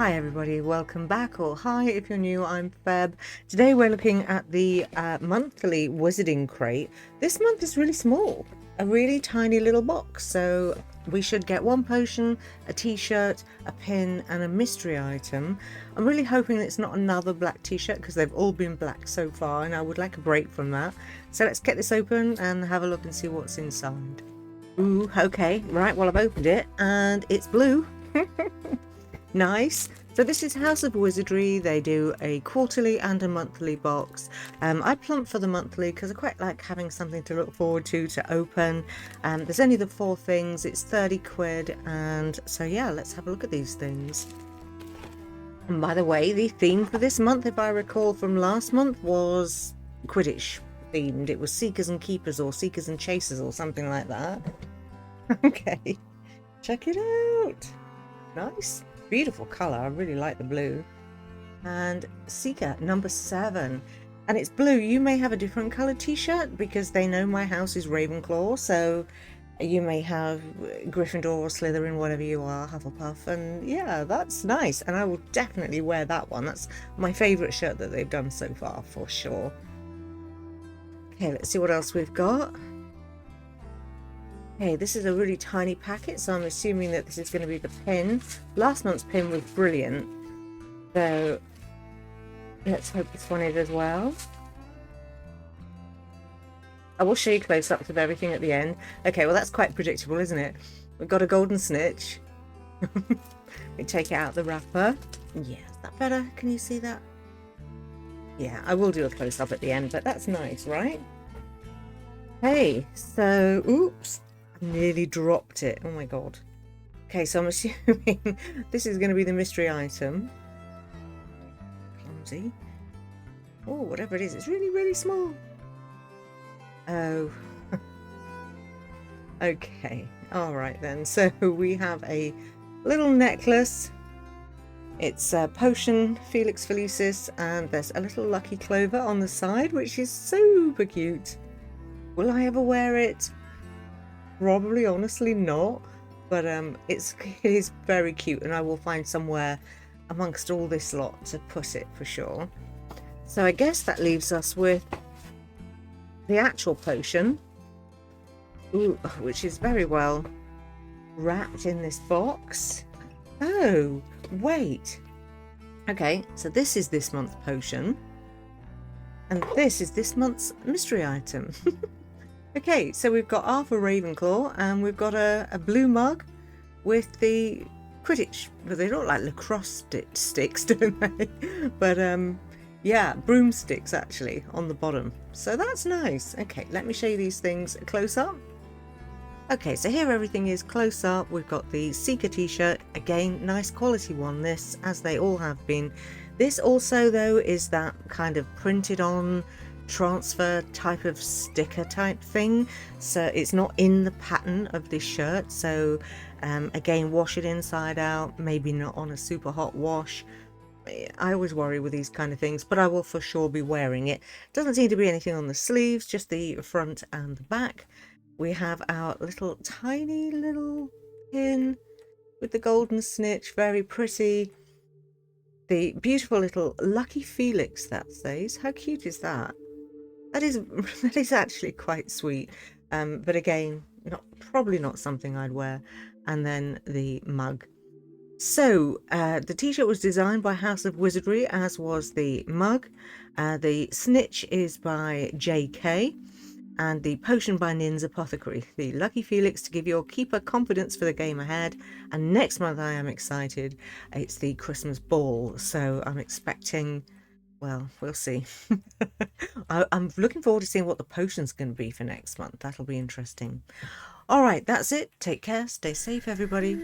Hi everybody, welcome back, or hi if you're new, I'm Feb. Today we're looking at the monthly wizarding crate. This month is really small, a really tiny little box, so we should get one potion, a t-shirt, a pin and a mystery item. I'm really hoping it's not another black t-shirt because they've all been black so far and I would like a break from that. So let's get this open and have a look and see what's inside. Ooh, okay, right, well I've opened it and it's blue. Nice. So this is House of Wizardry. They do a quarterly and a monthly box. I plumped for the monthly because I quite like having something to look forward to open. There's only the 4 things. It's 30 quid. And so yeah, let's have a look at these things. And by the way, the theme for this month, if I recall from last month, was Quidditch themed. It was Seekers and Keepers or Seekers and Chasers or something like that. Okay, check it out. Nice. Beautiful colour. I really like the blue. And Seeker number 7, and it's blue. You may have a different coloured t-shirt because they know my house is Ravenclaw, so you may have Gryffindor or Slytherin, whatever you are, Hufflepuff, and yeah, that's nice, and I will definitely wear that one. That's my favourite shirt that they've done so far for sure. Okay, let's see what else we've got. Okay, this is a really tiny packet, so I'm assuming that this is going to be the pin. Last month's pin was brilliant, so let's hope this one is as well. I will show you close-ups of everything at the end. Okay, well that's quite predictable, isn't it? We've got a golden snitch. We take it out the wrapper. Yeah, is that better? Can you see that? Yeah, I will do a close-up at the end, but that's nice, right? Hey, so, oops. Nearly dropped it. Oh my god. Okay, so I'm assuming this is going to be the mystery item. Clumsy. Oh, whatever it is, it's really, really small. Oh. Okay. All right then. So we have a little necklace. It's a potion, Felix Felicis, and there's a little lucky clover on the side, which is super cute. Will I ever wear it? Probably, honestly not, but it is very cute, and I will find somewhere amongst all this lot to put it for sure. So I guess that leaves us with the actual potion, which is very well wrapped in this box. Oh wait, okay, so this is this month's potion and this is this month's mystery item. Okay, so we've got Arthur Ravenclaw, and we've got a blue mug with the Quidditch, but they look like lacrosse sticks, don't they? But yeah, broomsticks actually on the bottom. So that's nice. Okay, let me show you these things close up. Okay, so here everything is close up. We've got the Seeker t-shirt, again, nice quality one, this, as they all have been. This also, though, is that kind of printed on transfer type of sticker type thing, so it's not in the pattern of this shirt. So again, wash it inside out, maybe not on a super hot wash. I always worry with these kind of things, but I will for sure be wearing it. Doesn't seem to be anything on the sleeves, just the front and the back. We have our little tiny little pin with the golden snitch, very pretty. The beautiful little lucky Felix, that says. How cute is that? That is actually quite sweet, but again, probably not something I'd wear. And then the mug. So the t-shirt was designed by House of Wizardry, as was the mug. The snitch is by JK, and the potion by Nin's Apothecary. The Lucky Felix to give your keeper confidence for the game ahead. And next month I am excited. It's the Christmas ball, so I'm expecting, well, we'll see. I'm looking forward to seeing what the potion's going to be for next month. That'll be interesting. All right, that's it. Take care. Stay safe, everybody.